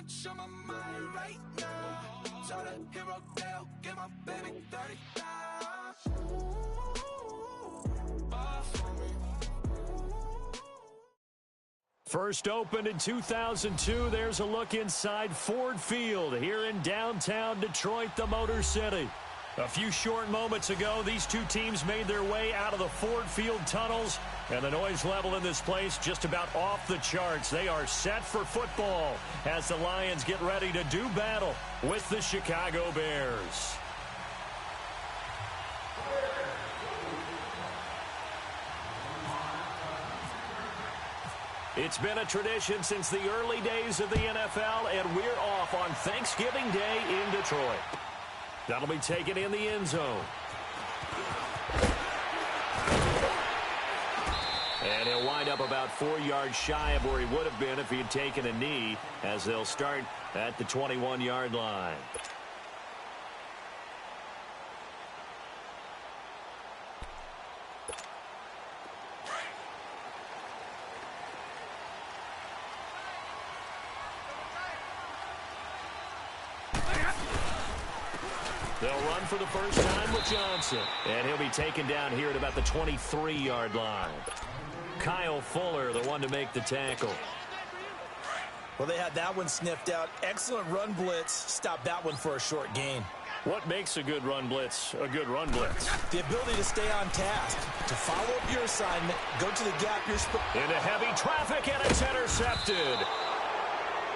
much on my mind right now. Tell the hero they'll get my baby 30,000. First opened in 2002, there's a look inside Ford Field here in downtown Detroit, the Motor City. A few short moments ago, these two teams made their way out of the Ford Field tunnels, and the noise level in this place just about off the charts. They are set for football as the Lions get ready to do battle with the Chicago Bears. It's been a tradition since the early days of the NFL, and we're off on Thanksgiving Day in Detroit. That'll be taken in the end zone. And he'll wind up about 4 yards shy of where he would have been if he had taken a knee, as they'll start at the 21-yard line. They'll run for the first time with Johnson. And he'll be taken down here at about the 23-yard line. Kyle Fuller, the one to make the tackle. Well, they had that one sniffed out. Excellent run blitz. Stopped that one for a short gain. What makes a good run blitz a good run blitz? The ability to stay on task, to follow up your assignment, go to the gap you're supposed to. Into heavy traffic, and it's intercepted.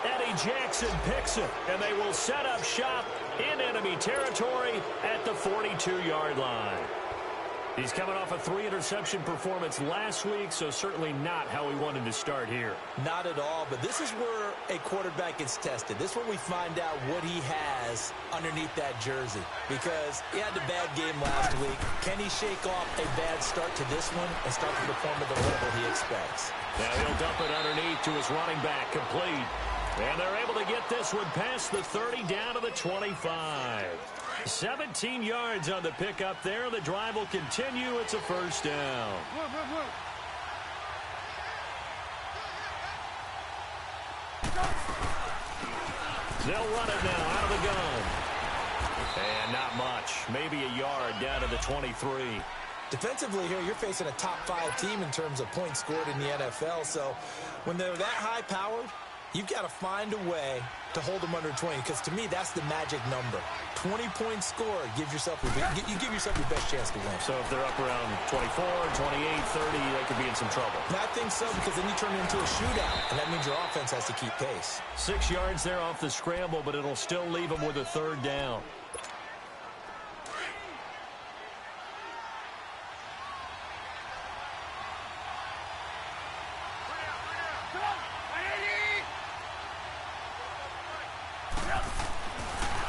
Eddie Jackson picks it, and they will set up shop in enemy territory at the 42-yard line. He's coming off a 3-interception performance last week, so certainly not how he wanted to start here. Not at all, but this is where a quarterback gets tested. This is where we find out what he has underneath that jersey, because he had a bad game last week. Can he shake off a bad start to this one and start to perform at the level he expects? Now he'll dump it underneath to his running back, complete. And they're able to get this one past the 30 down to the 25. 17 yards on the pickup there. The drive will continue. It's a first down. They'll run it now out of the gun. And not much. Maybe a yard down to the 23. Defensively here, you're facing a top-5 team in terms of points scored in the NFL. So when they're that high-powered, you've got to find a way to hold them under 20, because to me, that's the magic number. 20-point score, you give yourself your best chance to win. So if they're up around 24, 28, 30, they could be in some trouble. I think so, because then you turn it into a shootout, and that means your offense has to keep pace. 6 yards there off the scramble, but it'll still leave them with a third down.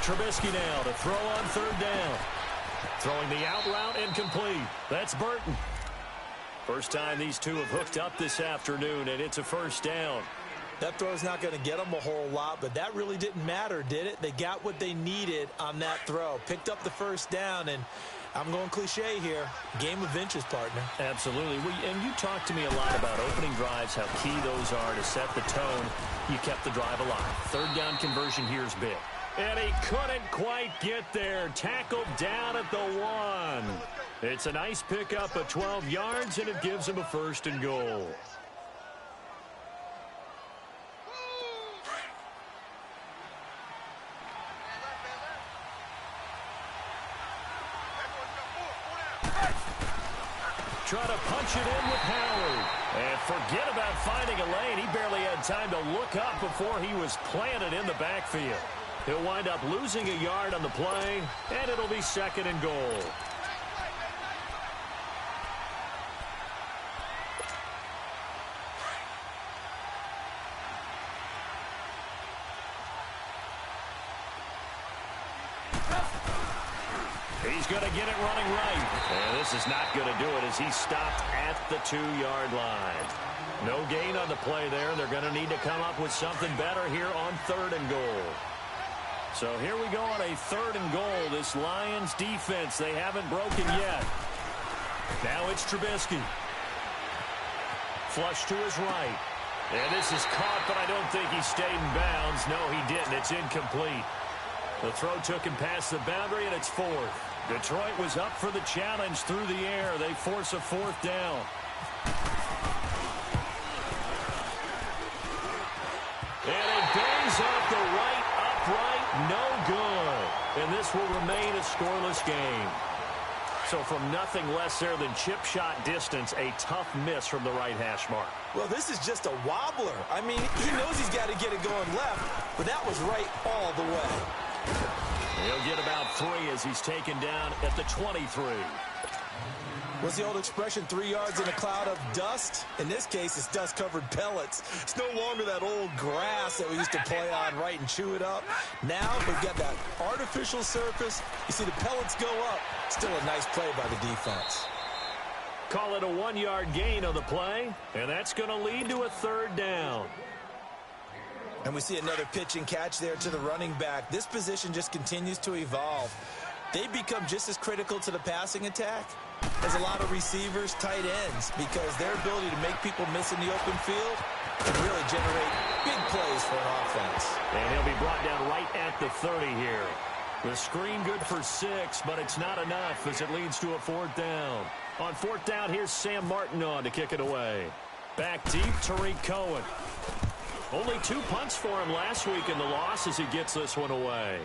Trubisky now to throw on third down. Throwing the out route incomplete. That's Burton. First time these two have hooked up this afternoon, and it's a first down. That throw's not going to get them a whole lot, but that really didn't matter, did it? They got what they needed on that throw. Picked up the first down, and I'm going cliche here. Game of inches, partner. Absolutely. And you talked to me a lot about opening drives, how key those are to set the tone. You kept the drive alive. Third down conversion here is big. And he couldn't quite get there. Tackled down at the 1. It's a nice pickup of 12 yards, and it gives him a first and goal. Try to punch it in with Howard. And forget about finding a lane. He barely had time to look up before he was planted in the backfield. He'll wind up losing a yard on the play, and it'll be second and goal. He's going to get it running right. And this is not going to do it as he stopped at the 2-yard line. No gain on the play there. They're going to need to come up with something better here on third and goal. So here we go on a third and goal. This Lions defense, they haven't broken yet. Now it's Trubisky. Flush to his right. And this is caught, but I don't think he stayed in bounds. No, he didn't. It's incomplete. The throw took him past the boundary, and it's fourth. Detroit was up for the challenge through the air. They force a fourth down. And it bangs off the right upright. No good. And this will remain a scoreless game. So from nothing less there than chip shot distance, a tough miss from the right hash mark. Well, this is just a wobbler. I mean, he knows he's got to get it going left, but that was right all the way. He'll get about 3 as he's taken down at the 23. What's the old expression, 3 yards in a cloud of dust? In this case, it's dust-covered pellets. It's no longer that old grass that we used to play on, right, and chew it up. Now we've got that artificial surface. You see the pellets go up. Still a nice play by the defense. Call it a 1-yard gain on the play, and that's going to lead to a third down. And we see another pitch and catch there to the running back. This position just continues to evolve. They become just as critical to the passing attack as a lot of receivers, tight ends, because their ability to make people miss in the open field can really generate big plays for an offense. And he'll be brought down right at the 30 here. The screen good for 6, but it's not enough as it leads to a fourth down. On fourth down, here's Sam Martin on to kick it away. Back deep, Tariq Cohen. Only 2 punts for him last week in the loss as he gets this one away.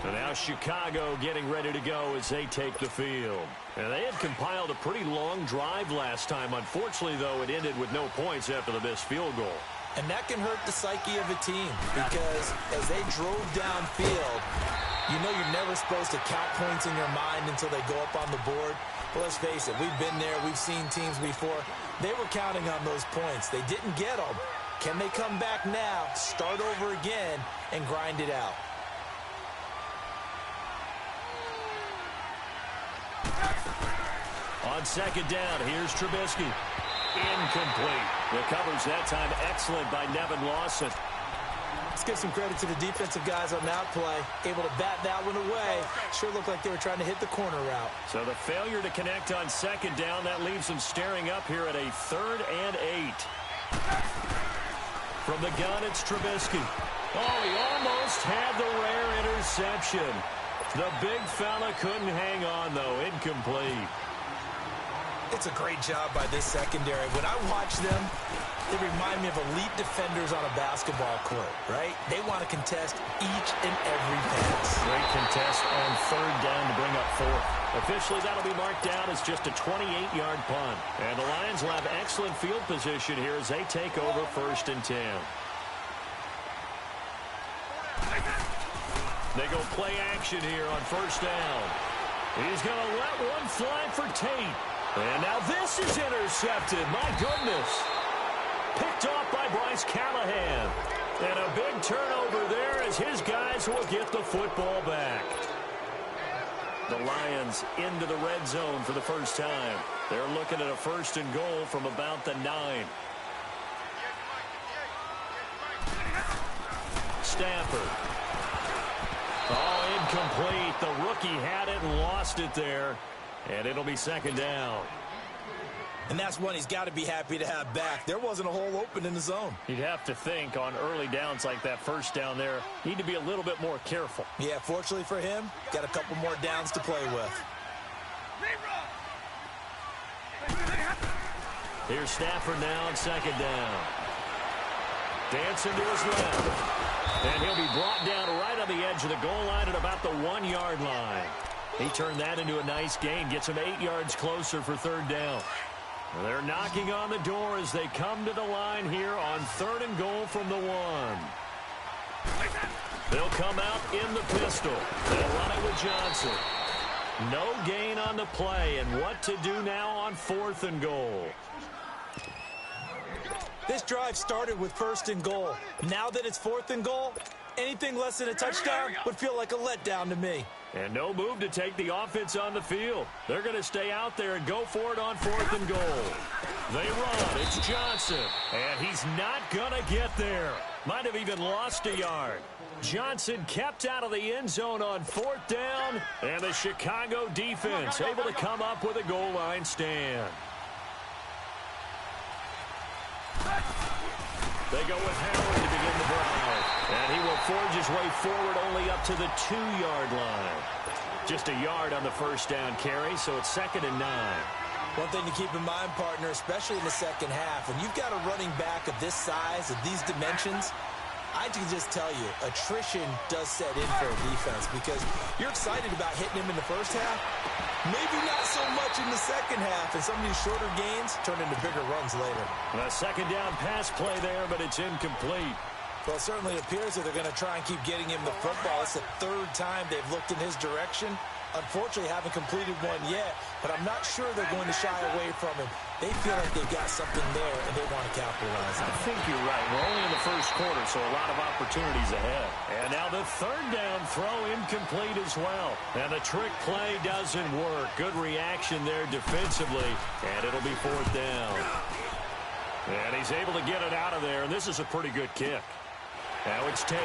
So now Chicago getting ready to go as they take the field. And they had compiled a pretty long drive last time. Unfortunately, though, it ended with no points after the missed field goal. And that can hurt the psyche of a team because as they drove downfield, you know you're never supposed to count points in your mind until they go up on the board. Well, let's face it, we've been there. We've seen teams before. They were counting on those points. They didn't get them. Can they come back now, start over again, and grind it out? On second down, here's Trubisky. Incomplete. Recovers that time excellent by Nevin Lawson. Let's give some credit to the defensive guys on that play. Able to bat that one away. Sure looked like they were trying to hit the corner route. So the failure to connect on second down, that leaves them staring up here at a 3rd and 8. From the gun, it's Trubisky. Oh, he almost had the rare interception. The big fella couldn't hang on, though. Incomplete. It's a great job by this secondary. When I watch them, they remind me of elite defenders on a basketball court, right? They want to contest each and every pass. Great contest on 3rd down to bring up 4th. Officially, that'll be marked down as just a 28-yard punt. And the Lions will have excellent field position here as they take over 1st and 10. They go play action here on 1st down. He's going to let one fly for Tate. And now this is intercepted. My goodness. Picked off by Bryce Callahan. And a big turnover there as his guys will get the football back. The Lions into the red zone for the first time. They're looking at a 1st and goal from about the 9. Stafford. Oh, incomplete. The rookie had it and lost it there. And it'll be 2nd down. And that's one he's got to be happy to have back. There wasn't a hole open in the zone. You'd have to think on early downs like that 1st down there, need to be a little bit more careful. Yeah, fortunately for him, got a couple more downs to play with. Here's Stafford now on 2nd down. Dancing to his left. And he'll be brought down right on the edge of the goal line at about the 1-yard line. He turned that into a nice gain, gets him 8 yards closer for 3rd down. They're knocking on the door as they come to the line here on 3rd and goal from the 1. They'll come out in the pistol. They'll run it with Johnson. No gain on the play, and what to do now on 4th and goal. This drive started with 1st and goal. Now that it's 4th and goal, anything less than a touchdown would feel like a letdown to me. And no move to take the offense on the field. They're going to stay out there and go for it on 4th and goal. They run. It's Johnson. And he's not going to get there. Might have even lost a yard. Johnson kept out of the end zone on 4th down. And the Chicago defense able to come up with a goal line stand. They go with Howard to begin the drive. And he will forge his way forward only up to the 2-yard line. Just a yard on the first down carry, so it's 2nd and 9. One thing to keep in mind, partner, especially in the second half, when you've got a running back of this size, of these dimensions, I can just tell you, attrition does set in for a defense because you're excited about hitting him in the first half. Maybe not so much in the second half, and some of these shorter gains turn into bigger runs later. A second down pass play there, but it's incomplete. Well, it certainly appears that they're going to try and keep getting him the football. It's the 3rd time they've looked in his direction. Unfortunately, haven't completed one yet, but I'm not sure they're going to shy away from him. They feel like they've got something there, and they want to capitalize on it. I think you're right. We're only in the first quarter, so a lot of opportunities ahead. And now the 3rd down throw incomplete as well. And the trick play doesn't work. Good reaction there defensively, and it'll be 4th down. And he's able to get it out of there, and this is a pretty good kick. Now it's Tate.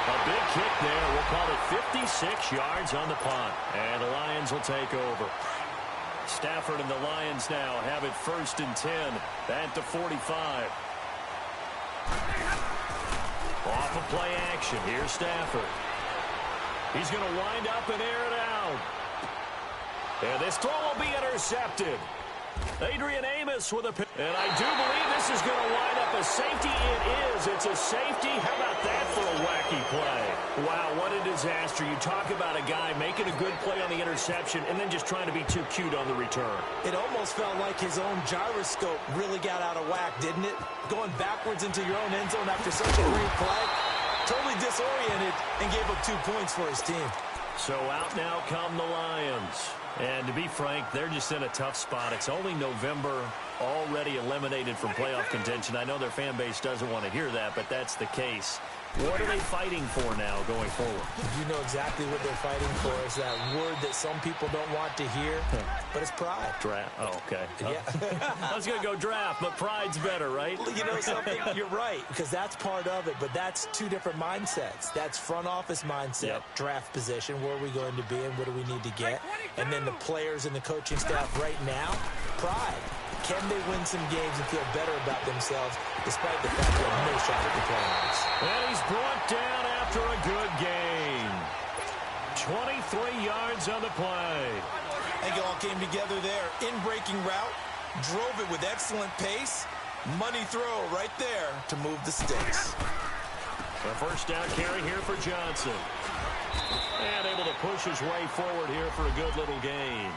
A big kick there. We'll call it 56 yards on the punt. And the Lions will take over. Stafford and the Lions now have it 1st and 10 at the 45. Off of play action. Here's Stafford. He's going to wind up and air it out. And this throw will be intercepted. Adrian Amos with a pick. And I do believe this is going to wind up a safety. It is. It's a safety. How about that for a wacky play? Wow, what a disaster. You talk about a guy making a good play on the interception and then just trying to be too cute on the return. It almost felt like his own gyroscope really got out of whack, didn't it? Going backwards into your own end zone after such a great play. Totally disoriented and gave up 2 points for his team. So out now come the Lions. And to be frank, they're just in a tough spot. It's only November, already eliminated from playoff contention. I know their fan base doesn't want to hear that, but that's the case. What are they fighting for now going forward? You know exactly what they're fighting for. It's that word that some people don't want to hear, but it's pride. Draft. Oh, okay. Yeah. I was going to go draft, but pride's better, right? Well, you know something? You're right, because that's part of it, but that's 2 different mindsets. That's front office mindset, draft position, where are we going to be and what do we need to get? And then the players and the coaching staff right now, pride. Can they win some games and feel better about themselves despite the fact they have no shot at the playoffs? And he's brought down after a good game. 23 yards on the play. I think it all came together there. In-breaking route, drove it with excellent pace. Money throw right there to move the sticks. A 1st down carry here for Johnson. And able to push his way forward here for a good little gain.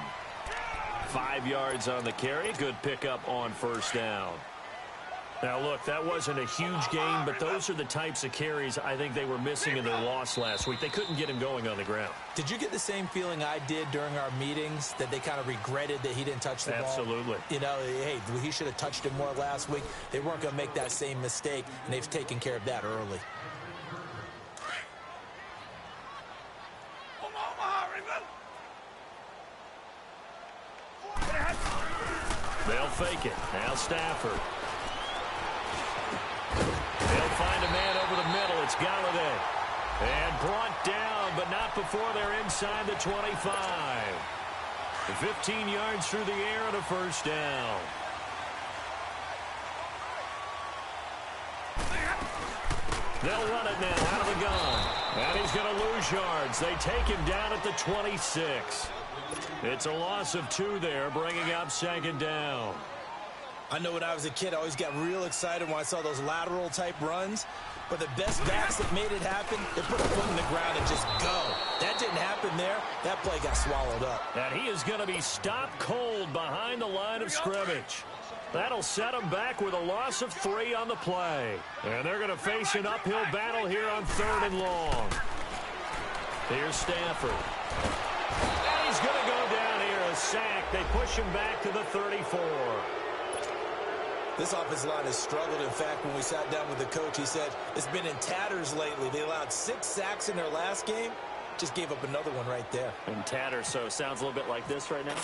5 yards on the carry. Good pickup on 1st down. Now, look, that wasn't a huge gain, but those are the types of carries I think they were missing in their loss last week. They couldn't get him going on the ground. Did you get the same feeling I did during our meetings, that they kind of regretted that he didn't touch the ball? Absolutely. You know, hey, he should have touched it more last week. They weren't going to make that same mistake, and they've taken care of that early. They'll fake it. Now Stafford. They'll find a man over the middle. It's Galladay. And brought down, but not before they're inside the 25. 15 yards through the air and a 1st down. They'll run it now out of the gun. And he's going to lose yards. They take him down at the 26. It's a loss of 2 there, bringing up 2nd down. I know when I was a kid, I always got real excited when I saw those lateral-type runs. But the best backs that made it happen, they put a foot in the ground and just go. That didn't happen there. That play got swallowed up. And he is going to be stopped cold behind the line of scrimmage. That'll set him back with a loss of 3 on the play. And they're going to face an uphill battle here on 3rd and long. Here's Stafford. And he's going to go down here, a sack. They push him back to the 34. This offensive line has struggled. In fact, when we sat down with the coach, he said it's been in tatters lately. They allowed 6 sacks in their last game. Just gave up another one right there. In tatters, so it sounds a little bit like this right now?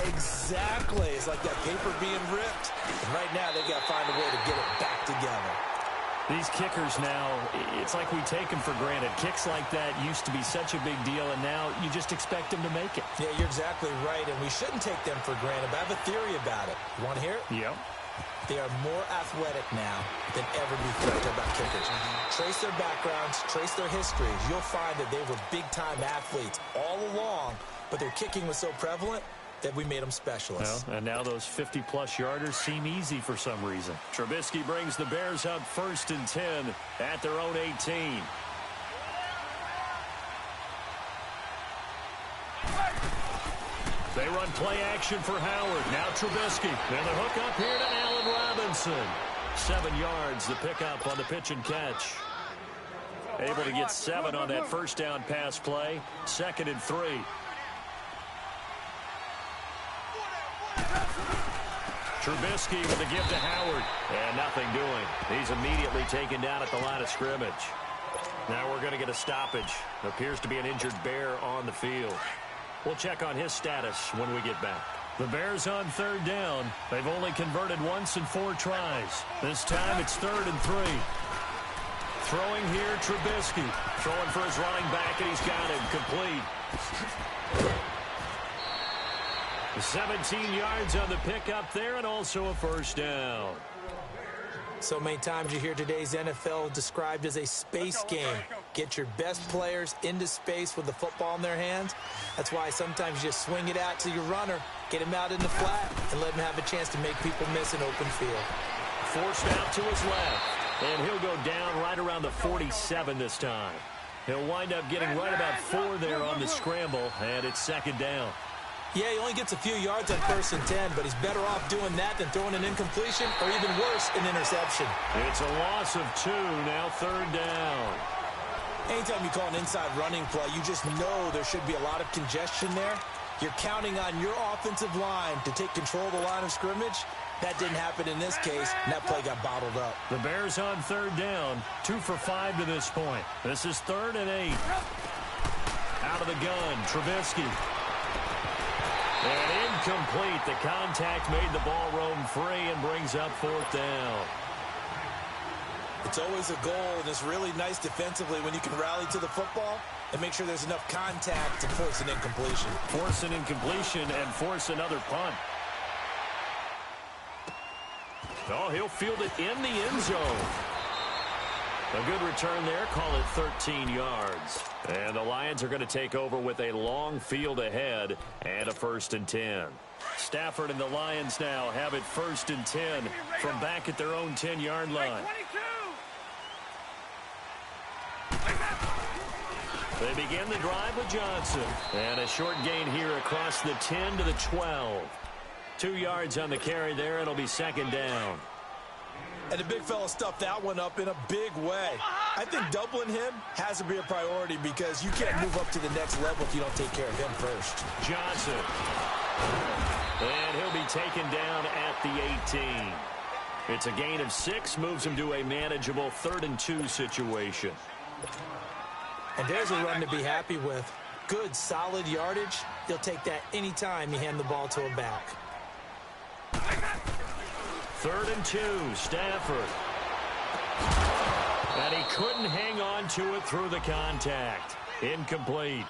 Exactly. It's like that paper being ripped. And right now, they got to find a way to get it back together. These kickers now, it's like we take them for granted. Kicks like that used to be such a big deal, and now you just expect them to make it. Yeah, you're exactly right, and we shouldn't take them for granted, but I have a theory about it. You want to hear it? Yep. They are more athletic now than ever before. About kickers. Trace their backgrounds, trace their histories. You'll find that they were big-time athletes all along, but their kicking was so prevalent that we made them specialists. Well, and now those 50-plus yarders seem easy for some reason. Trubisky brings the Bears up 1st and 10 at their own 18. They run play action for Howard. Now Trubisky. And the hook up here to Allen Robinson. 7 yards, the pickup on the pitch and catch. Able to get 7 on that first down pass play. 2nd and 3. Trubisky with the give to Howard. And nothing doing. He's immediately taken down at the line of scrimmage. Now we're going to get a stoppage. Appears to be an injured Bear on the field. We'll check on his status when we get back. The Bears on 3rd down. They've only converted once in 4 tries. This time it's 3rd and 3. Throwing here, Trubisky. Throwing for his running back, and he's got him complete. 17 yards on the pickup there, and also a first down. So many times you hear today's NFL described as a space game. Get your best players into space with the football in their hands. That's why sometimes you just swing it out to your runner, get him out in the flat, and let him have a chance to make people miss an open field. Forced out to his left, and he'll go down right around the 47 this time. He'll wind up getting right about 4 there on the scramble, and it's 2nd down. Yeah, he only gets a few yards on 1st and 10, but he's better off doing that than throwing an incompletion or even worse, an interception. It's a loss of 2, now 3rd down. Anytime you call an inside running play, you just know there should be a lot of congestion there. You're counting on your offensive line to take control of the line of scrimmage. That didn't happen in this case, and that play got bottled up. The Bears on 3rd down, 2 for 5 to this point. This is 3rd and 8. Out of the gun, Trubisky. And incomplete. The contact made the ball roam free and brings up 4th down. It's always a goal, and it's really nice defensively when you can rally to the football and make sure there's enough contact to force an incompletion. Force an incompletion and force another punt. Oh, he'll field it in the end zone. A good return there. Call it 13 yards. And the Lions are going to take over with a long field ahead and a 1st and 10. Stafford and the Lions now have it 1st and 10 from back at their own 10-yard line. They begin the drive with Johnson. And a short gain here across the 10 to the 12. 2 yards on the carry there. It'll be 2nd down. And the big fella stuffed that one up in a big way. I think doubling him has to be a priority because you can't move up to the next level if you don't take care of him first. Johnson. And he'll be taken down at the 18. It's a gain of 6, moves him to a manageable 3rd and 2 situation. And there's a run to be happy with. Good, solid yardage. He'll take that anytime you hand the ball to a back. 3rd and 2, Stafford. And he couldn't hang on to it through the contact. Incomplete.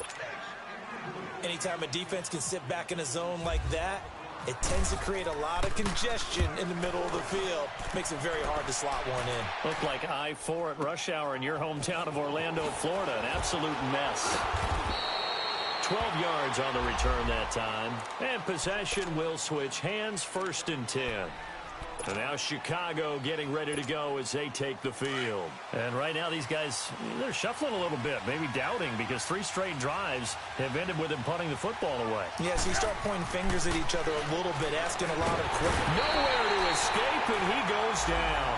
Anytime a defense can sit back in a zone like that, it tends to create a lot of congestion in the middle of the field. Makes it very hard to slot one in. Looked like I-4 at rush hour in your hometown of Orlando, Florida. An absolute mess. 12 yards on the return that time. And possession will switch hands, 1st and 10. And now Chicago getting ready to go as they take the field. And right now these guys, they're shuffling a little bit, maybe doubting, because 3 straight drives have ended with them punting the football away. Yeah, so you start pointing fingers at each other a little bit, asking a lot of questions. Nowhere to escape, and he goes down.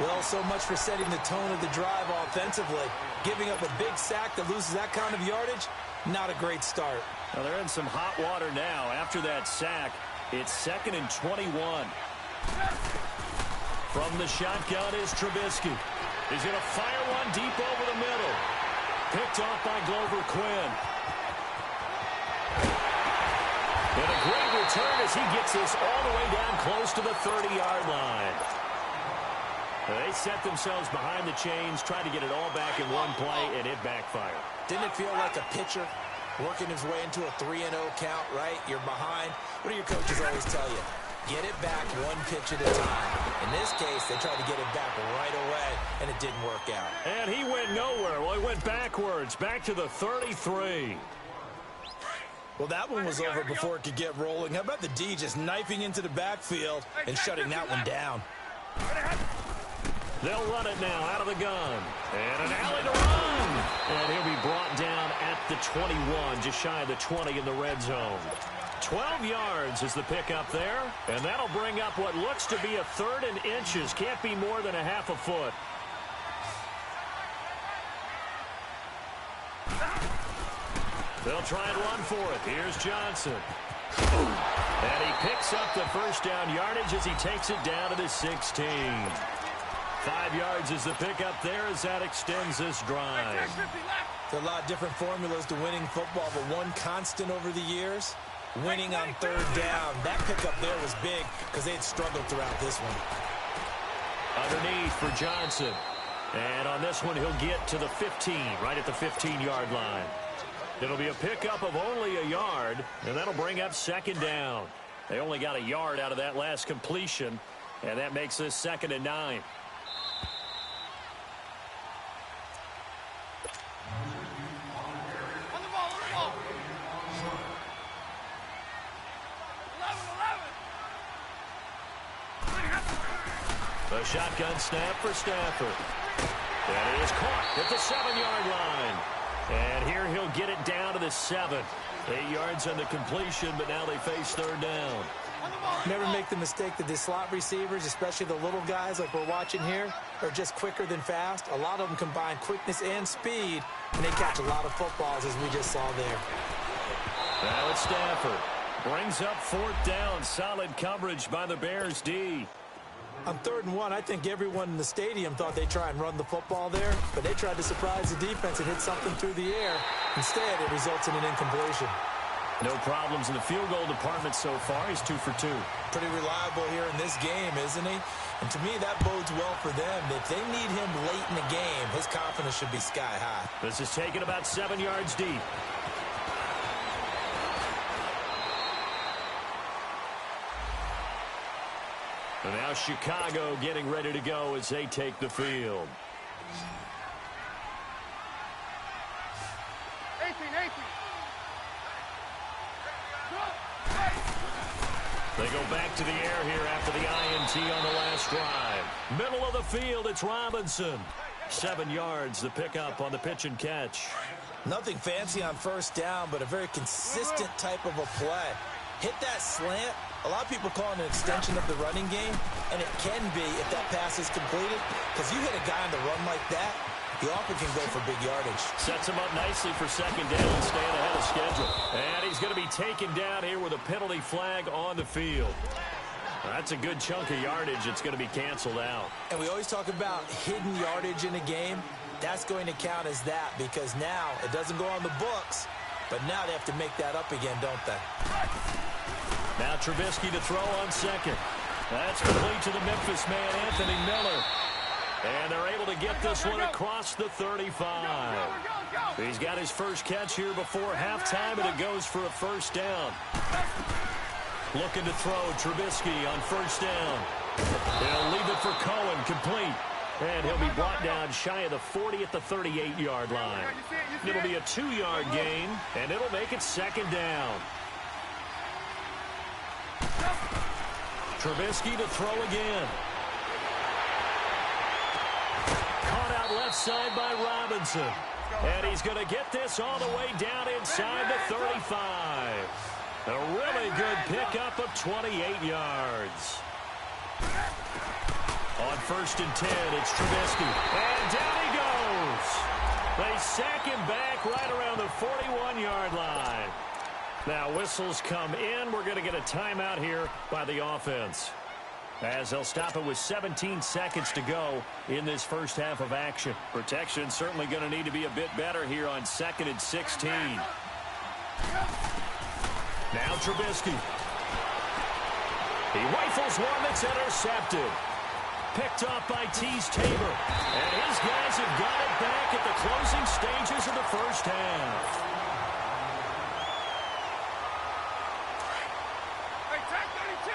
Well, so much for setting the tone of the drive offensively. Giving up a big sack that loses that kind of yardage, not a great start. Well, they're in some hot water now. After that sack, it's 2nd and 21. From the shotgun is Trubisky. He's going to fire one deep over the middle. Picked off by Glover Quinn. And a great return as he gets this all the way down close to the 30-yard line. They set themselves behind the chains, tried to get it all back in one play, and it backfired. Didn't it feel like a pitcher working his way into a 3-0 count, right? You're behind. What do your coaches always tell you? Get it back one pitch at a time. In this case, they tried to get it back right away, and it didn't work out. And he went nowhere. Well, he went backwards, back to the 33. Well, that one was over before it could get rolling. How about the D just knifing into the backfield and shutting that one down? They'll run it now out of the gun. And an alley to run. And he'll be brought down at the 21, just shy of the 20 in the red zone. 12 yards is the pickup there. And that'll bring up what looks to be a 3rd and inches. Can't be more than a half a foot. They'll try and run for it. Here's Johnson. And he picks up the first down yardage as he takes it down to the 16. 5 yards is the pickup there as that extends this drive. There's a lot of different formulas to winning football, but one constant over the years, winning on 3rd down. That pickup there was big because they had struggled throughout this one. Underneath for Johnson. And on this one, he'll get to the 15, right at the 15-yard line. It'll be a pickup of only a yard, and that'll bring up 2nd down. They only got a yard out of that last completion, and that makes this 2nd and 9. On the ball. The shotgun snap for Stafford. That is caught at the 7-yard line. And here he'll get it down to the 7. 8 yards on the completion, but now they face 3rd down. Never make the mistake that the slot receivers, especially the little guys like we're watching here, are just quicker than fast. A lot of them combine quickness and speed, and they catch a lot of footballs, as we just saw there. Now it's Stafford. Brings up 4th down. Solid coverage by the Bears D. On 3rd and 1, I think everyone in the stadium thought they'd try and run the football there, but they tried to surprise the defense and hit something through the air. Instead, it results in an incompletion. No problems in the field goal department so far. He's 2 for 2. Pretty reliable here in this game, isn't he? And to me, that bodes well for them. If they need him late in the game, his confidence should be sky high. This is taken about 7 yards deep. And now Chicago getting ready to go as they take the field. 18. They go back to the air here after the INT on the last drive. Middle of the field, it's Robinson. 7 yards, the pickup on the pitch and catch. Nothing fancy on 1st down, but a very consistent type of a play. Hit that slant. A lot of people call it an extension of the running game, and it can be if that pass is completed, because you hit a guy on the run like that, he often can go for big yardage. Sets him up nicely for 2nd down, staying ahead of schedule. And he's going to be taken down here with a penalty flag on the field. That's a good chunk of yardage. It's going to be canceled out. And we always talk about hidden yardage in a game. That's going to count as that, because now it doesn't go on the books, but now they have to make that up again, don't they? Now Trubisky to throw on 2nd. That's complete to the Memphis man, Anthony Miller. And they're able to get this one across the 35. He's got his first catch here before halftime, and it goes for a 1st down. Looking to throw Trubisky on 1st down. They'll leave it for Cohen, complete. And he'll be brought down shy of the 40 at the 38-yard line. It'll be a 2-yard gain, and it'll make it 2nd down. Trubisky to throw again. Caught out left side by Robinson. And he's going to get this all the way down inside the 35. A really good pickup of 28 yards. On 1st and 10, it's Trubisky. And down he goes. They sack him back right around the 41-yard line. Now whistles come in. We're going to get a timeout here by the offense, as they'll stop it with 17 seconds to go in this first half of action. Protection certainly going to need to be a bit better here on 2nd and 16. Now Trubisky. He rifles one that's intercepted. Picked off by Tease Tabor. And his guys have got it back at the closing stages of the first half. Hey, tag 32.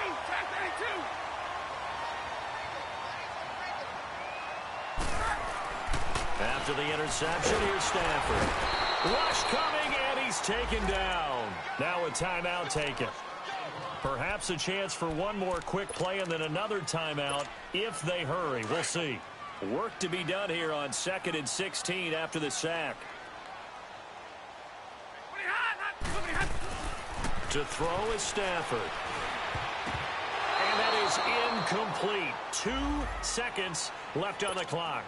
After the interception, here's Stafford. Rush coming, and he's taken down. Now a timeout taken. Perhaps a chance for one more quick play and then another timeout if they hurry. We'll see. Work to be done here on 2nd and 16 after the sack. To throw is Stafford. And that is incomplete. 2 seconds left on the clock.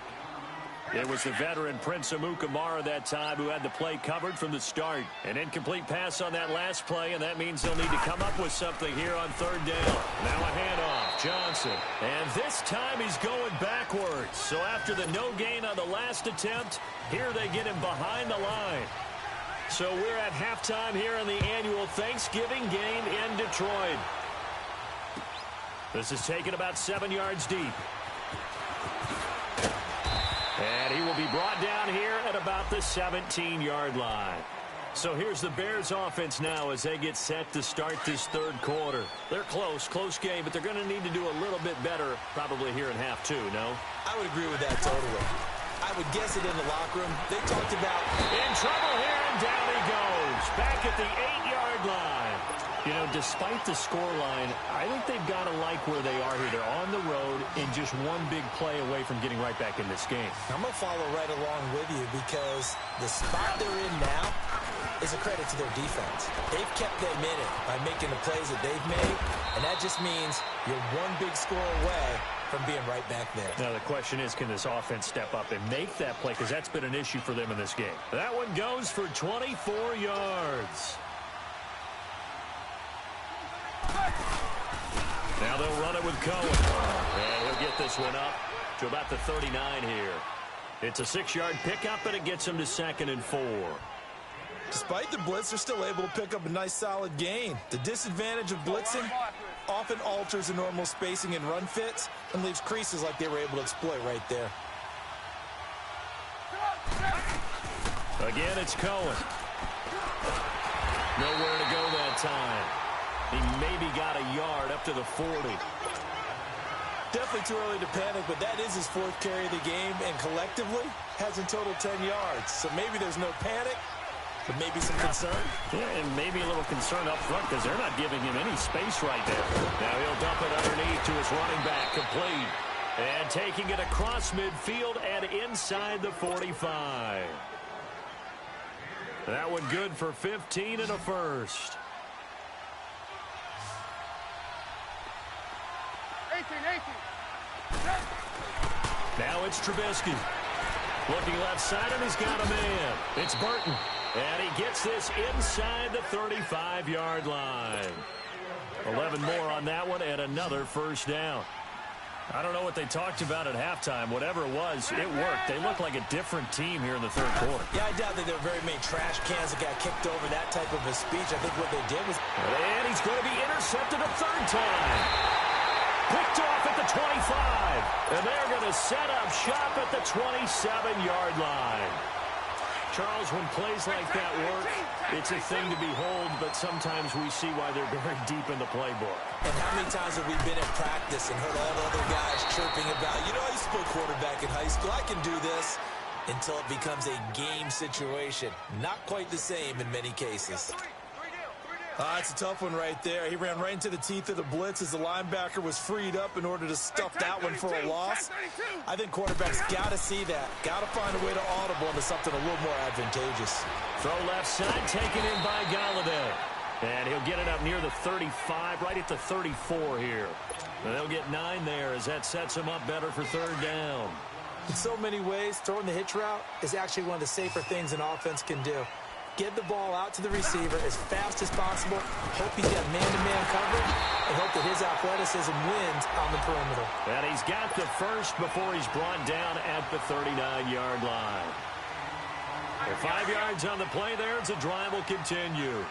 It was the veteran Prince Amukamara that time who had the play covered from the start. An incomplete pass on that last play, and that means they'll need to come up with something here on 3rd down. Now a handoff. Johnson. And this time he's going backwards. So after the no gain on the last attempt, here they get him behind the line. So we're at halftime here in the annual Thanksgiving game in Detroit. This is taken about 7 yards deep. And he will be brought down here at about the 17-yard line. So here's the Bears offense now as they get set to start this 3rd quarter. They're close game, but they're going to need to do a little bit better probably here in half 2, no? I would agree with that totally. I would guess it in the locker room. They talked about in trouble here, and down he goes. Back at the 8-yard line. You know, despite the scoreline, I think they've got to like where they are here. They're on the road and just one big play away from getting right back in this game. I'm going to follow right along with you because the spot they're in now is a credit to their defense. They've kept them in it by making the plays that they've made, and that just means you're one big score away from being right back there. Now the question is, can this offense step up and make that play? Because that's been an issue for them in this game. That one goes for 24 yards. Now they'll run it with Cohen. And he'll get this one up to about the 39 here. It's a 6-yard pickup, and it gets him to 2nd and 4. Despite the blitz, they're still able to pick up a nice solid gain. The disadvantage of blitzing often alters the normal spacing and run fits and leaves creases like they were able to exploit right there. Again, it's Cohen. Nowhere to go that time. He maybe got a yard up to the 40. Definitely too early to panic, but that is his 4th carry of the game, and collectively has in total 10 yards. So maybe there's no panic, but maybe some concern. Yeah, and maybe a little concern up front because they're not giving him any space right there. Now he'll dump it underneath to his running back, complete. And taking it across midfield and inside the 45. That one good for 15 and a first. 18. Now it's Trubisky. Looking left side, and he's got a man. It's Burton. And he gets this inside the 35-yard line. 11 more on that one, and another first down. I don't know what they talked about at halftime. Whatever it was, it worked. They look like a different team here in the 3rd quarter. Yeah, I doubt that there were very many trash cans that got kicked over, that type of a speech. I think what they did was... And he's going to be intercepted a 3rd time. Picked off at the 25. And they're going to set up shop at the 27-yard line. Charles, when plays like that work, it's a thing to behold, but sometimes we see why they're very deep in the playbook. And how many times have we been in practice and heard all the other guys chirping about, you know, I used to play quarterback in high school, I can do this, until it becomes a game situation. Not quite the same in many cases. It's a tough one right there. He ran right into the teeth of the blitz as the linebacker was freed up in order to stuff that one for a loss. I think quarterbacks got to see that. Got to find a way to audible into something a little more advantageous. Throw left side, taken in by Galladay. And he'll get it up near the 35, right at the 34 here. And they'll get 9 there as that sets him up better for 3rd down. In so many ways, throwing the hitch route is actually one of the safer things an offense can do. Get the ball out to the receiver as fast as possible, hope he's got man-to-man coverage, and hope that his athleticism wins on the perimeter. And he's got the first before he's brought down at the 39-yard line. With 5 yards on the play there, the drive will continue.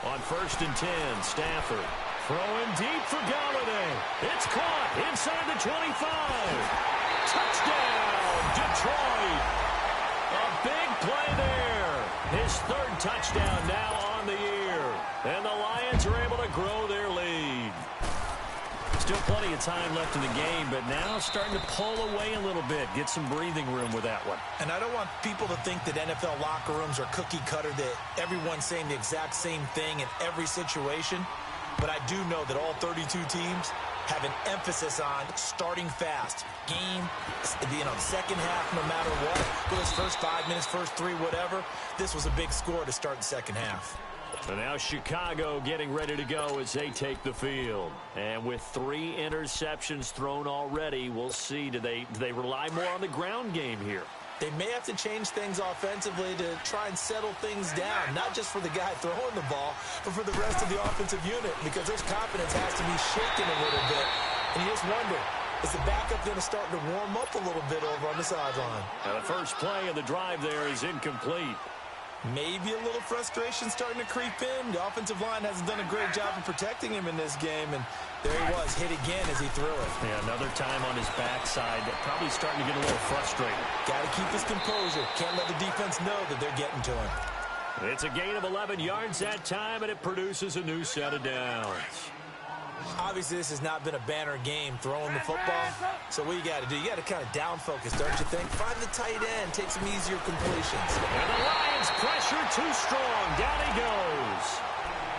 On 1st and 10, Stafford. Throwing deep for Galladay. It's caught inside the 25. Touchdown, Detroit. A big play there. His 3rd touchdown now on the year. And the Lions are able to grow their lead. Still plenty of time left in the game, but now starting to pull away a little bit. Get some breathing room with that one. And I don't want people to think that NFL locker rooms are cookie cutter, that everyone's saying the exact same thing in every situation. But I do know that all 32 teams have an emphasis on starting fast. Game, second half, no matter what. Whether it's first 5 minutes, first 3, whatever. This was a big score to start the second half. So now Chicago getting ready to go as they take the field. And with 3 interceptions thrown already, we'll see. Do they rely more on the ground game here? They may have to change things offensively to try and settle things down, not just for the guy throwing the ball, but for the rest of the offensive unit, because their confidence has to be shaken a little bit. And you just wonder, is the backup going to start to warm up a little bit over on the sideline? The first play of the drive there is incomplete. Maybe a little frustration starting to creep in. The offensive line hasn't done a great job of protecting him in this game, and there he was, hit again as he threw it. Yeah, another time on his backside, probably starting to get a little frustrated. Got to keep his composure. Can't let the defense know that they're getting to him. It's a gain of 11 yards that time, and it produces a new set of downs. Obviously, this has not been a banner game throwing the football. So what you got to do? You got to kind of down focus, don't you think? Find the tight end, take some easier completions. And the Lions pressure too strong. Down he goes.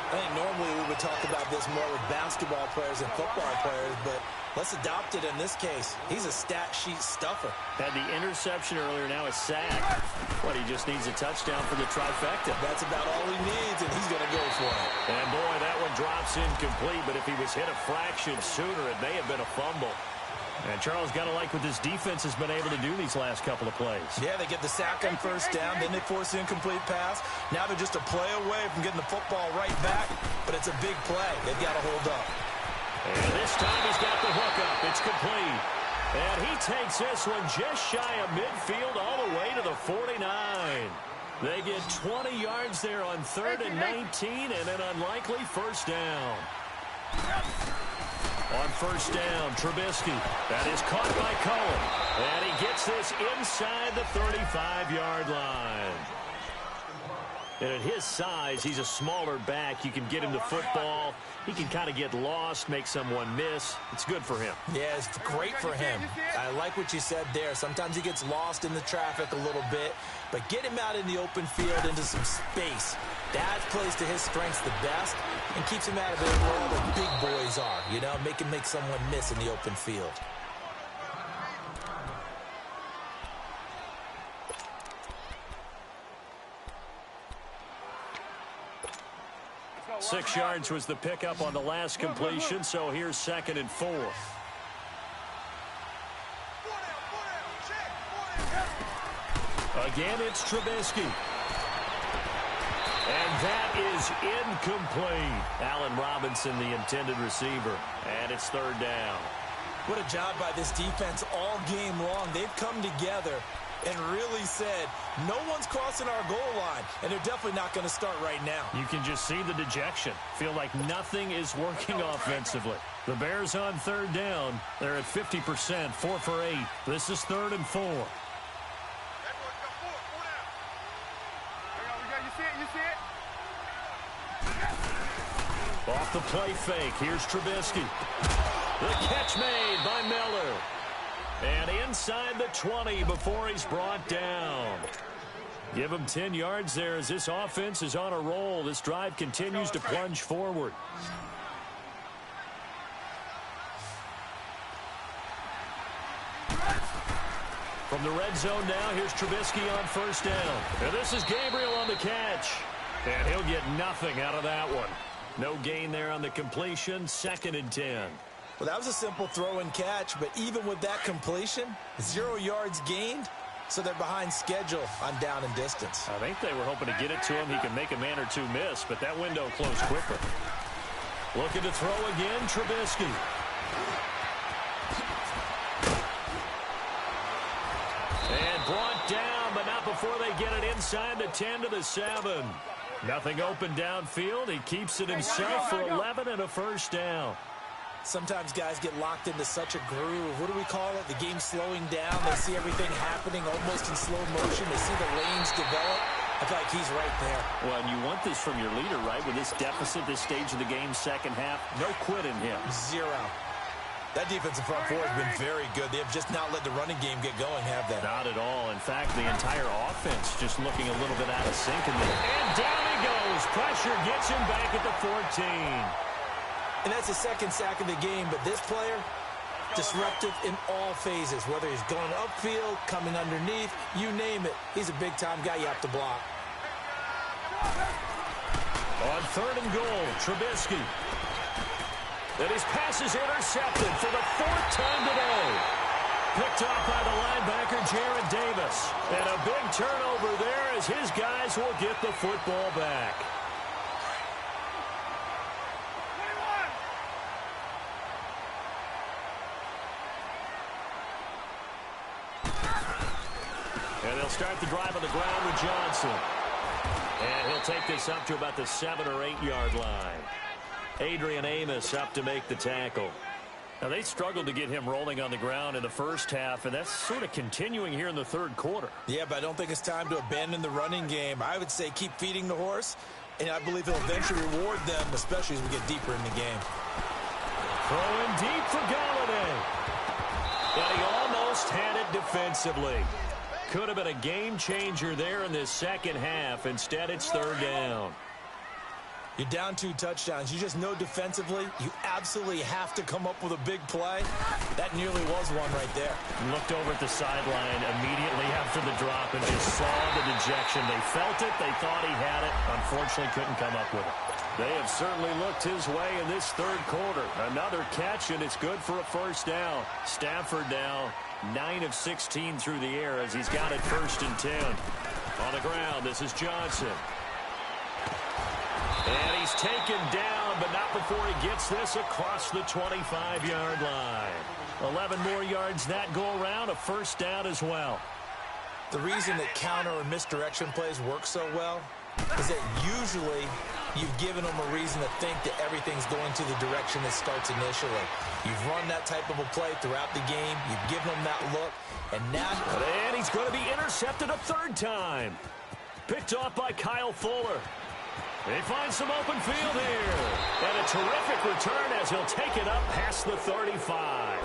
I think normally we would talk about this more with basketball players and football players, but let's adopt it in this case. He's a stat sheet stuffer. Had the interception earlier, now a sack. What, he just needs a touchdown for the trifecta. That's about all he needs, and he's going to go for it. And boy, that one drops incomplete, but if he was hit a fraction sooner, it may have been a fumble. And Charles, got to like what this defense has been able to do these last couple of plays. Yeah, they get the sack on first down, then they force the incomplete pass. Now they're just a play away from getting the football right back, but it's a big play. They've got to hold up. And this time he's got the hook up. It's complete. And he takes this one just shy of midfield all the way to the 49. They get 20 yards there on 3rd and 19 and an unlikely first down. On first down, Trubisky. That is caught by Cohen. And he gets this inside the 35-yard line. And at his size, he's a smaller back. You can get him the football. He can kind of get lost, make someone miss. It's good for him. Yeah, it's great for him. I like what you said there. Sometimes he gets lost in the traffic a little bit, but get him out in the open field into some space. That plays to his strengths the best and keeps him out of it where all the big boys are, you know, make someone miss in the open field. Six yards was the pickup on the last completion, so here's 2nd and 4. Again, it's Trubisky. And that is incomplete. Allen Robinson, the intended receiver. And it's 3rd down. What a job by this defense all game long. They've come together and really said, no one's crossing our goal line, and they're definitely not going to start right now. You can just see the dejection. Feel like nothing is working offensively. The Bears on 3rd down. They're at 50%, 4 for 8. This is 3rd and 4. Off the play fake, here's Trubisky. The catch made by Miller. And inside the 20 before he's brought down. Give him 10 yards there as this offense is on a roll. This drive continues to plunge forward. From the red zone now, here's Trubisky on first down. And this is Gabriel on the catch. And he'll get nothing out of that one. No gain there on the completion, 2nd and 10. Well, that was a simple throw and catch, but even with that completion, 0 yards gained, so they're behind schedule on down and distance. I think they were hoping to get it to him. He could make a man or two miss, but that window closed quicker. Looking to throw again, Trubisky. And brought down, but not before they get it inside the 10 to the 7. Nothing open downfield. He keeps it himself for 11 and a first down. Sometimes guys get locked into such a groove. What do we call it? The game's slowing down. They see everything happening almost in slow motion. They see the lanes develop. I feel like he's right there. Well, and you want this from your leader, right? With this deficit, this stage of the game, second half, no quit in him. 0. That defensive front four has been very good. They have just not let the running game get going, have they? Not at all. In fact, the entire offense just looking a little bit out of sync. And down he goes. Pressure gets him back at the 14. And that's the second sack of the game, but this player, disruptive in all phases, whether he's going upfield, coming underneath, you name it. He's a big-time guy you have to block. On 3rd and goal, Trubisky. And his pass is intercepted for the 4th time today. Picked off by the linebacker, Jared Davis. And a big turnover there as his guys will get the football back. And they'll start the drive on the ground with Johnson. And he'll take this up to about the 7 or 8 yard line. Adrian Amos up to make the tackle. Now, they struggled to get him rolling on the ground in the first half, and that's sort of continuing here in the third quarter. Yeah, but I don't think it's time to abandon the running game. I would say keep feeding the horse, and I believe he'll eventually reward them, especially as we get deeper in the game. Throwing deep for Galladay. But he almost had it defensively. Could have been a game changer there in this second half. Instead, it's 3rd down. You're down 2 touchdowns. You just know defensively you absolutely have to come up with a big play. That nearly was one right there. Looked over at the sideline immediately after the drop and just saw the dejection. They felt it. They thought he had it. Unfortunately, couldn't come up with it. They have certainly looked his way in this third quarter. Another catch, and it's good for a 1st down. Stafford now 9 of 16 through the air as he's got it 1st and 10. On the ground, this is Johnson. And he's taken down, but not before he gets this across the 25-yard line. 11 more yards that go around, a 1st down as well. The reason that counter or misdirection plays work so well is that usually you've given them a reason to think that everything's going to the direction it starts initially. You've run that type of a play throughout the game. You've given them that look. And now... And he's going to be intercepted a 3rd time. Picked off by Kyle Fuller. They find some open field here. And a terrific return as he'll take it up past the 35.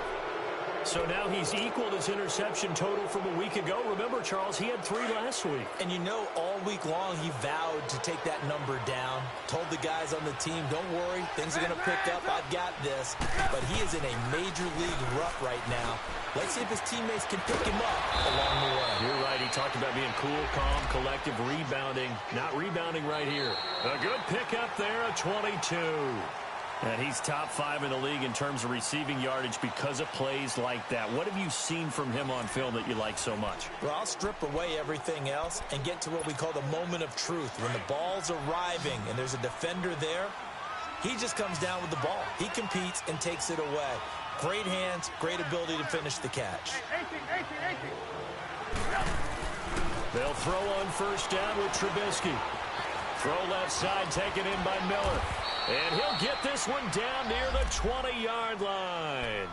So now he's equaled his interception total from a week ago. Remember, Charles, he had 3 last week. And you know, all week long he vowed to take that number down. Told the guys on the team, don't worry, things are going to pick up. I've got this. But he is in a major league rut right now. Let's see if his teammates can pick him up along the way. You're right. He talked about being cool, calm, collective, rebounding. Not rebounding right here. A good pickup there, a 22. And he's top 5 in the league in terms of receiving yardage because of plays like that. What have you seen from him on film that you like so much? Well, I'll strip away everything else and get to what we call the moment of truth. When the ball's arriving and there's a defender there, he just comes down with the ball. He competes and takes it away. Great hands, great ability to finish the catch. They'll throw on 1st down with Trubisky. Throw left side, taken in by Miller. And he'll get this one down near the 20-yard line.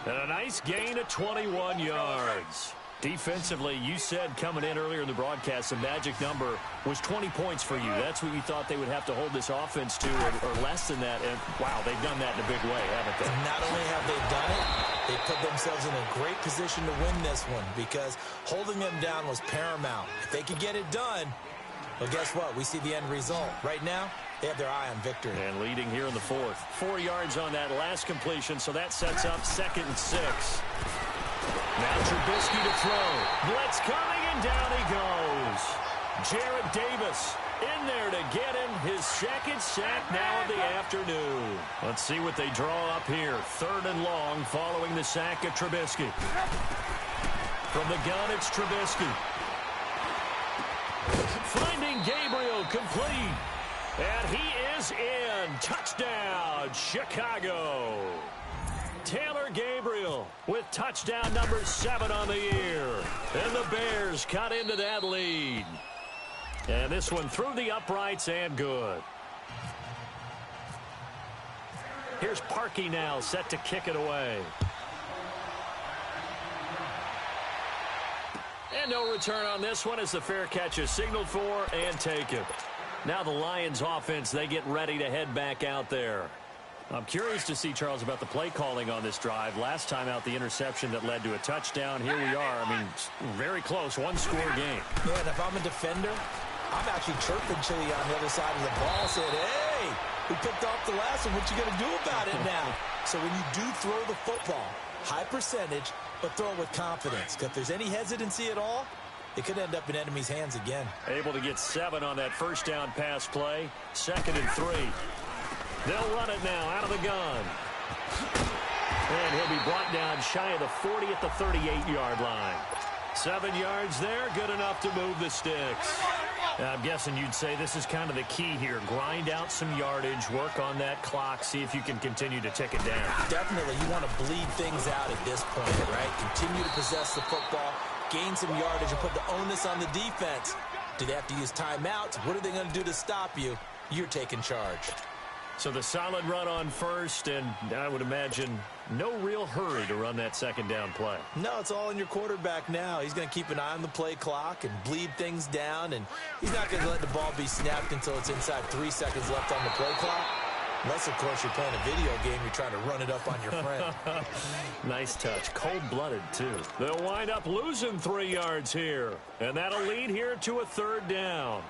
And a nice gain of 21 yards. Defensively, you said coming in earlier in the broadcast, the magic number was 20 points for you. That's what you thought they would have to hold this offense to, or less than that. And, wow, they've done that in a big way, haven't they? And not only have they done it, they put themselves in a great position to win this one because holding them down was paramount. If they could get it done, well, guess what? We see the end result. Right now, they have their eye on victory. And leading here in the 4th. 4 yards on that last completion, so that sets up 2nd and 6. Now Trubisky to throw. Blitz coming, and down he goes. Jared Davis in there to get him his 2nd sack now of the afternoon. Let's see what they draw up here. 3rd and long following the sack of Trubisky. From the gun, it's Trubisky. Finding Gabriel complete. And he is in. Touchdown, Chicago. Taylor Gabriel with touchdown number 7 on the year. And the Bears cut into that lead. And this one through the uprights and good. Here's Parkey now set to kick it away. And no return on this one as the fair catch is signaled for and taken. Now the Lions offense, they get ready to head back out there. I'm curious to see, Charles, about the play calling on this drive. Last time out, the interception that led to a touchdown. Here we are. I mean, very close, one-score game. Yeah, and if I'm a defender, I'm actually chirping Chili on the other side of the ball, saying, hey, we picked off the last one. What you going to do about it now? So when you do throw the football, high percentage, but throw it with confidence. Because if there's any hesitancy at all, it could end up in enemy's hands again. Able to get 7 on that first down pass play. 2nd and 3. They'll run it now out of the gun. And he'll be brought down shy of the 40 at the 38-yard line. 7 yards there, good enough to move the sticks. I'm guessing you'd say this is kind of the key here. Grind out some yardage, work on that clock, see if you can continue to tick it down. Definitely, you want to bleed things out at this point, right? Continue to possess the football, gain some yardage, and put the onus on the defense. Do they have to use timeouts? What are they going to do to stop you? You're taking charge. So the solid run on first, and I would imagine no real hurry to run that second down play. No, it's all in your quarterback now. He's going to keep an eye on the play clock and bleed things down, and he's not going to let the ball be snapped until it's inside 3 seconds left on the play clock. Unless, of course, you're playing a video game, you're trying to run it up on your friend. Nice touch. Cold-blooded, too. They'll wind up losing 3 yards here, and that'll lead here to a 3rd down.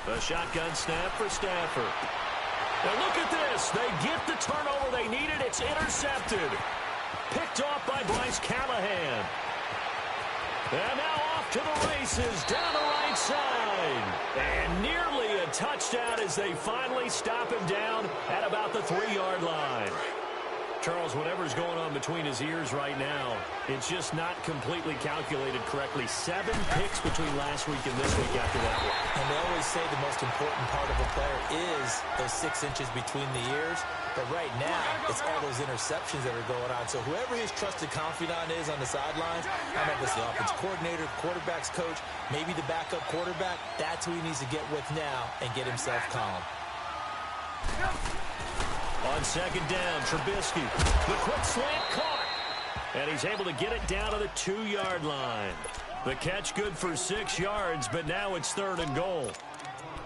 The shotgun snap for Stafford. And look at this. They get the turnover they needed. It's intercepted. Picked off by Bryce Callahan. And now off to the races down the right side. And nearly a touchdown as they finally stop him down at about the 3-yard line. Charles, whatever's going on between his ears right now, it's just not completely calculated correctly. 7 picks between last week and this week after that one. And they always say the most important part of a player is those 6 inches between the ears. But right now, it's all those interceptions that are going on. So whoever his trusted confidant is on the sidelines, I don't know if it's the offense coordinator, the quarterback's coach, maybe the backup quarterback, that's who he needs to get with now and get himself calm. On 2nd down, Trubisky. The quick slant caught. And he's able to get it down to the 2-yard line. The catch good for 6 yards, but now it's 3rd and goal.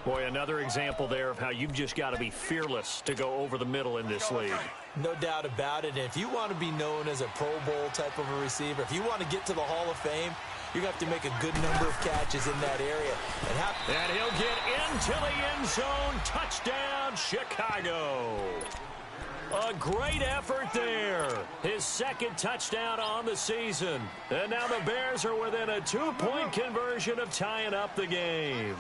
Boy, another example there of how you've just got to be fearless to go over the middle in this league. No doubt about it. And if you want to be known as a Pro Bowl type of a receiver, if you want to get to the Hall of Fame, you're going to have to make a good number of catches in that area. And he'll get into the end zone. Touchdown, Chicago. A great effort there. His 2nd touchdown on the season. And now the Bears are within a 2-point conversion of tying up the game.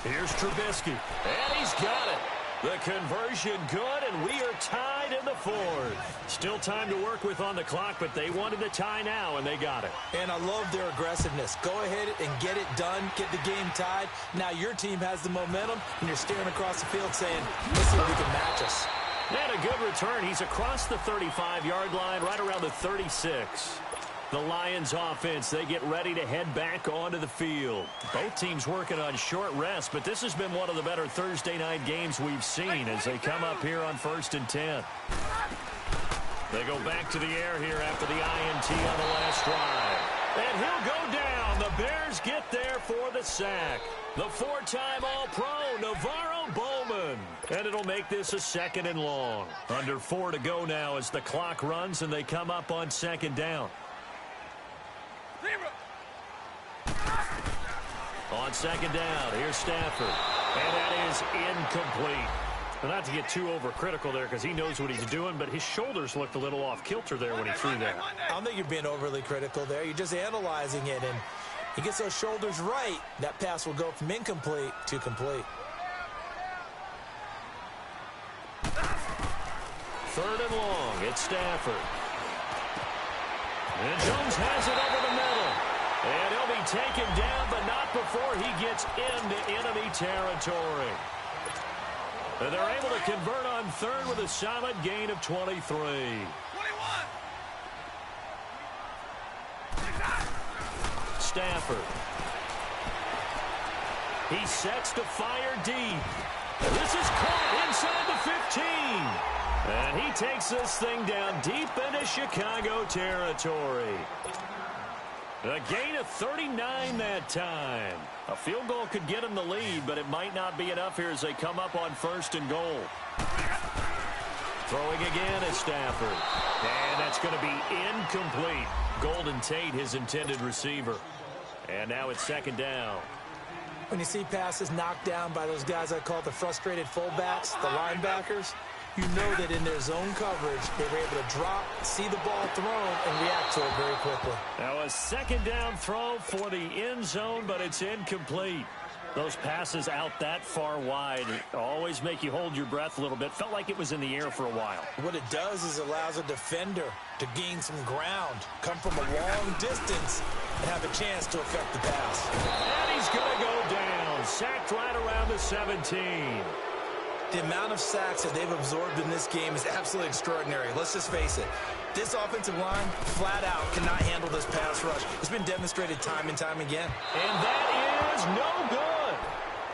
Here's Trubisky. And he's got it. The conversion good, and we are tied in the 4th. Still time to work with on the clock, but they wanted the tie now, and they got it. And I love their aggressiveness. Go ahead and get it done, get the game tied. Now your team has the momentum, and you're staring across the field saying, let's see if we can match us. And a good return. He's across the 35-yard line, right around the 36. The Lions offense, they get ready to head back onto the field. Both teams working on short rest, but this has been one of the better Thursday night games we've seen as they come up here on 1st and 10. They go back to the air here after the INT on the last drive. And he'll go down. The Bears get there for the sack. The 4-time All-Pro, Navarro Bowman. And it'll make this a 2nd and long. Under 4 to go now as the clock runs and they come up on 2nd down. On 2nd down, here's Stafford. And that is incomplete. Well, not to get too overcritical there because he knows what he's doing, but his shoulders looked a little off kilter there when he threw that. I don't think you're being overly critical there. You're just analyzing it, and he gets those shoulders right. That pass will go from incomplete to complete. 3rd and long, it's Stafford. And Jones has it over the middle. And he'll be taken down, but not before he gets into enemy territory. And they're able to convert on 3rd with a solid gain of 23. 21. Stafford. He sets to fire deep. This is caught inside the 15. And he takes this thing down deep into Chicago territory. A gain of 39 that time. A field goal could get them the lead, but it might not be enough here as they come up on 1st and goal. Throwing again is Stafford. And that's going to be incomplete. Golden Tate, his intended receiver. And now it's 2nd down. When you see passes knocked down by those guys I call the frustrated fullbacks, the linebackers, you know that in their zone coverage, they were able to drop, see the ball thrown, and react to it very quickly. Now a 2nd down throw for the end zone, but it's incomplete. Those passes out that far wide always make you hold your breath a little bit. Felt like it was in the air for a while. What it does is allows a defender to gain some ground, come from a long distance, and have a chance to affect the pass. And he's going to go down. Sacked right around the 17. The amount of sacks that they've absorbed in this game is absolutely extraordinary. Let's just face it. This offensive line, flat out, cannot handle this pass rush. It's been demonstrated time and time again. And that is no good.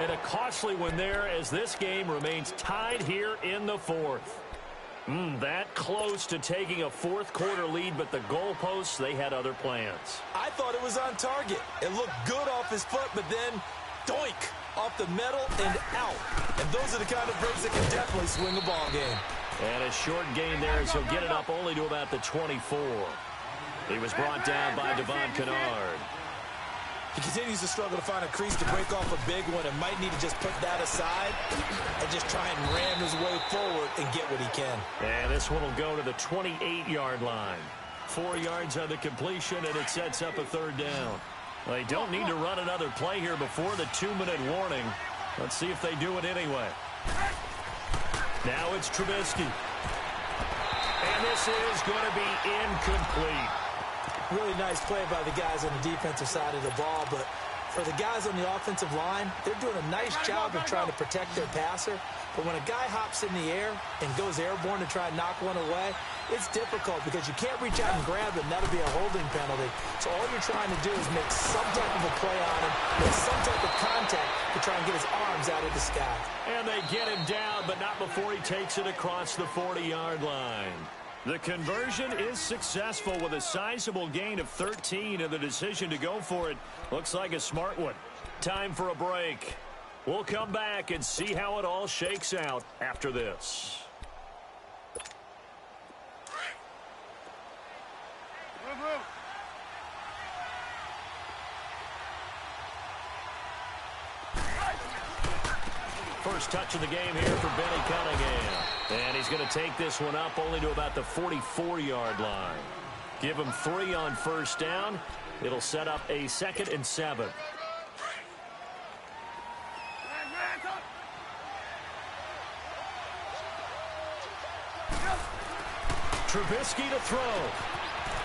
And a costly one there as this game remains tied here in the 4th. That close to taking a 4th quarter lead, but the goalposts, they had other plans. I thought it was on target. It looked good off his foot, but then, doink, off the metal and out. And those are the kind of breaks that can definitely swing a ball game. And a short gain there, so get it up only to about the 24. He was brought down by Devon Kennard. He continues to struggle to find a crease to break off a big one and might need to just put that aside and just try and ram his way forward and get what he can. And this one will go to the 28-yard line. 4 yards on the completion, and it sets up a 3rd down. They don't need to run another play here before the 2-minute warning. Let's see if they do it anyway. Now it's Trubisky. And this is going to be incomplete. Really nice play by the guys on the defensive side of the ball, but for the guys on the offensive line, they're doing a nice job of trying to protect their passer. But when a guy hops in the air and goes airborne to try and knock one away, it's difficult because you can't reach out and grab him. That'll be a holding penalty. So all you're trying to do is make some type of a play on him, make some type of contact to try and get his arms out of the sky. And they get him down, but not before he takes it across the 40-yard line. The conversion is successful with a sizable gain of 13, and the decision to go for it looks like a smart one. Time for a break. We'll come back and see how it all shakes out after this. First touch of the game here for Benny Cunningham. And he's going to take this one up only to about the 44-yard line. Give him 3 on 1st down. It'll set up a 2nd and 7. Trubisky to throw.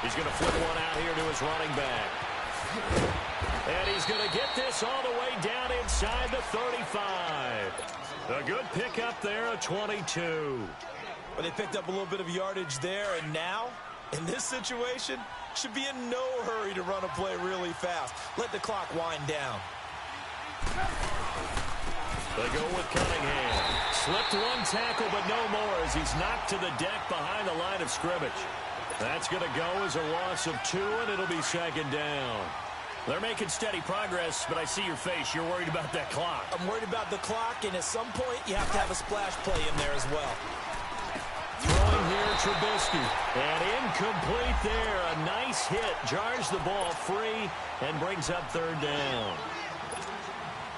He's going to flip one out here to his running back. And he's going to get this all the way down inside the 35. A good pickup there, a 22. Well, they picked up a little bit of yardage there, and now, in this situation, should be in no hurry to run a play really fast. Let the clock wind down. They go with Cunningham. Slipped one tackle, but no more as he's knocked to the deck behind the line of scrimmage. That's going to go as a loss of 2, and it'll be 2nd down. They're making steady progress, but I see your face. You're worried about that clock. I'm worried about the clock, and at some point, you have to have a splash play in there as well. Throwing here, Trubisky. And incomplete there. A nice hit. Jars the ball free and brings up 3rd down.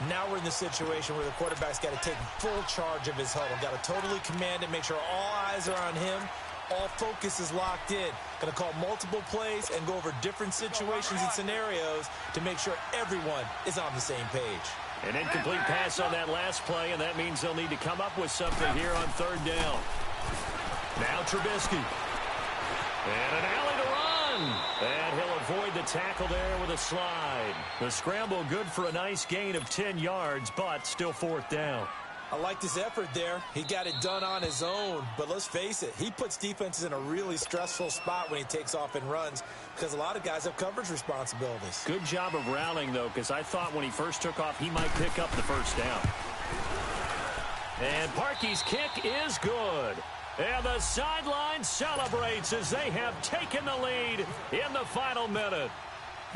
Now we're in the situation where the quarterback's got to take full charge of his huddle. Got to totally command it, make sure all eyes are on him. All focus is locked in. Going to call multiple plays and go over different situations and scenarios to make sure everyone is on the same page. An incomplete pass on that last play, and that means they'll need to come up with something here on 3rd down. Now Trubisky. And an alley to run. And he'll avoid the tackle there with a slide. The scramble good for a nice gain of 10 yards, but still 4th down. I liked his effort there. He got it done on his own. But let's face it, he puts defenses in a really stressful spot when he takes off and runs because a lot of guys have coverage responsibilities. Good job of rallying, though, because I thought when he first took off, he might pick up the 1st down. And Parkey's kick is good. And the sideline celebrates as they have taken the lead in the final minute.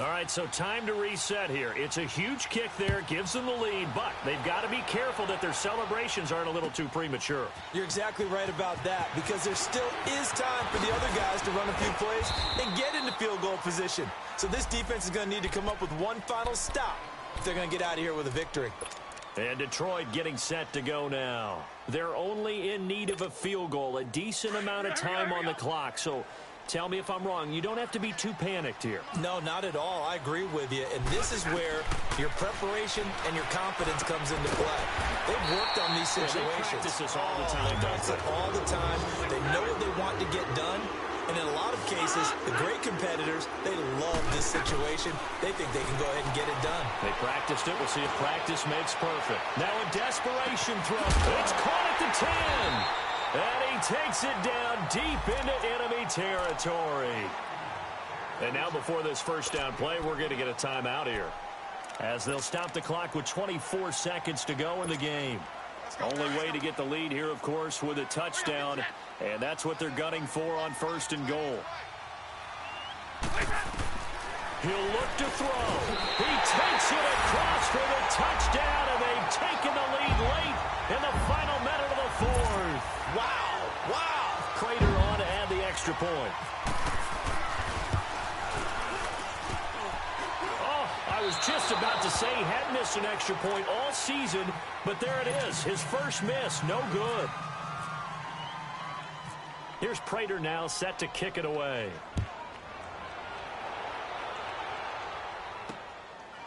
All right, so time to reset here. It's a huge kick there, gives them the lead, but they've got to be careful that their celebrations aren't a little too premature. You're exactly right about that, because there still is time for the other guys to run a few plays and get into field goal position. So this defense is going to need to come up with one final stop if they're going to get out of here with a victory. And Detroit getting set to go now. They're only in need of a field goal, a decent amount of time on the clock. So tell me if I'm wrong. You don't have to be too panicked here. No, not at all. I agree with you. And this is where your preparation and your confidence comes into play. They've worked on these situations. They practice this all the time. They practice it all the time. They know what they want to get done. And in a lot of cases, the great competitors, they love this situation. They think they can go ahead and get it done. They practiced it. We'll see if practice makes perfect. Now a desperation throw. It's caught at the 10. And he takes it down deep into enemy territory. And now before this first down play, we're going to get a timeout here, as they'll stop the clock with 24 seconds to go in the game. Only way to get the lead here, of course, with a touchdown. And that's what they're gunning for on first and goal. He'll look to throw. He takes it across for the touchdown, and they've taken the lead late in the final minute of the fourth. Wow, wow. Crater on to add the extra point. Oh, I was just about to say he had missed an extra point all season, but there it is. His first miss, no good. Here's Prater now set to kick it away.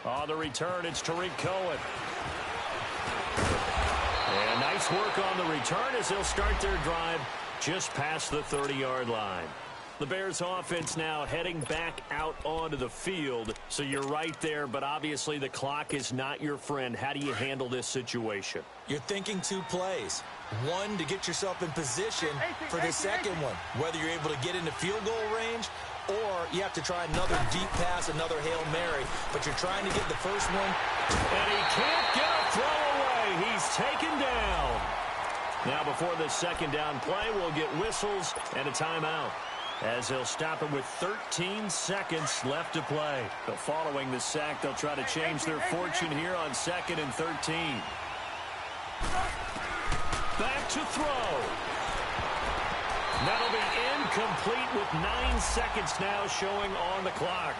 On the return, it's Tariq Cohen. And nice work on the return as they'll start their drive just past the 30-yard line. The Bears offense now heading back out onto the field. So you're right there, but obviously the clock is not your friend. How do you handle this situation? You're thinking two plays. One, to get yourself in position for the second one, whether you're able to get into field goal range or you have to try another deep pass, another Hail Mary, but you're trying to get the first one. And he can't get a throw away. He's taken down. Now before the second down play, we'll get whistles and a timeout, as they'll stop it with 13 seconds left to play. But following the sack, they'll try to change their fortune here on 2nd and 13. Back to throw. That'll be incomplete with 9 seconds now showing on the clock.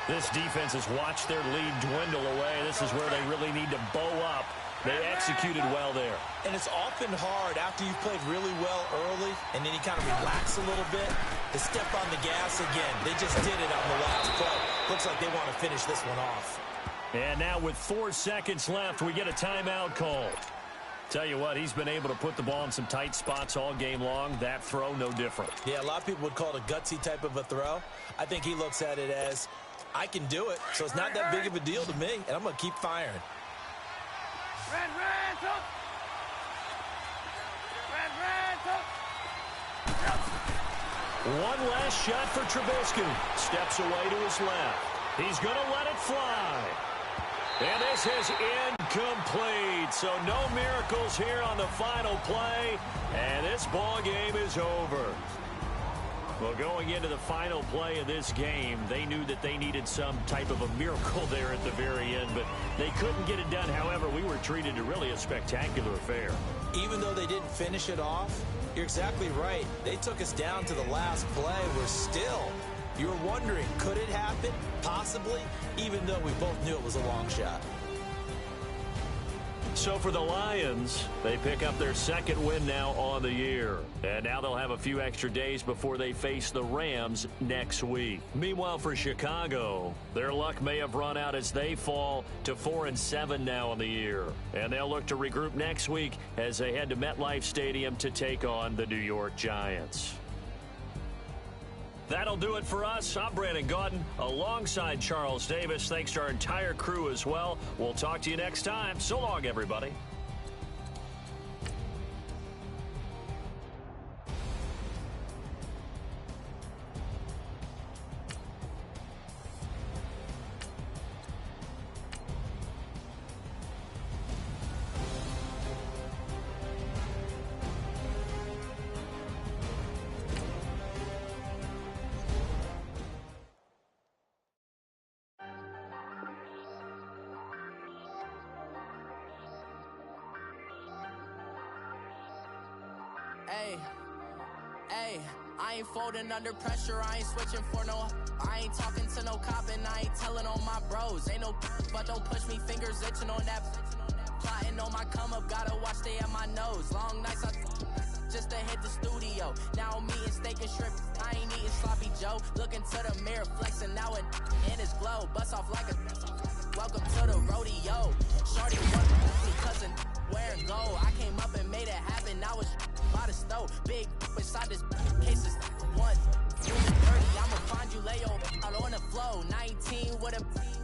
This defense has watched their lead dwindle away. This is where they really need to bow up. They executed well there. And it's often hard after you've played really well early and then you kind of relax a little bit to step on the gas again. They just did it on the last play. Looks like they want to finish this one off. And now with 4 seconds left, we get a timeout call. Tell you what, he's been able to put the ball in some tight spots all game long. That throw, no different. Yeah, a lot of people would call it a gutsy type of a throw. I think he looks at it as, I can do it, so it's not that big of a deal to me, and I'm going to keep firing. One last shot for Trubisky. Steps away to his left. He's going to let it fly. And this is incomplete. So no miracles here on the final play. And this ball game is over. Well, going into the final play of this game, they knew that they needed some type of a miracle there at the very end, but they couldn't get it done. However, we were treated to really a spectacular affair. Even though they didn't finish it off, you're exactly right. They took us down to the last play. We're still, you were wondering, could it happen? Possibly, even though we both knew it was a long shot. So for the Lions, they pick up their second win now on the year. And now they'll have a few extra days before they face the Rams next week. Meanwhile, for Chicago, their luck may have run out as they fall to 4-7 now on the year. And they'll look to regroup next week as they head to MetLife Stadium to take on the New York Giants. That'll do it for us. I'm Brandon Gaudin alongside Charles Davis. Thanks to our entire crew as well. We'll talk to you next time. So long, everybody. Ayy, I ain't folding under pressure, I ain't switching for no. I ain't talking to no cop and I ain't telling on my bros. Ain't no but don't push me, fingers itching on that. Plotting on my come up, gotta watch stay at my nose. Long nights just to hit the studio. Now I'm eating steak and shrimp, I ain't eating sloppy Joe. Looking to the mirror, flexing now and in his glow. Bust off like a welcome to the rodeo. Shorty want me cousin wearing gold. I came up and made it happen, I was by the stove. Big inside this cases 1 30. I'ma find you, lay your out on the flow. 19 with a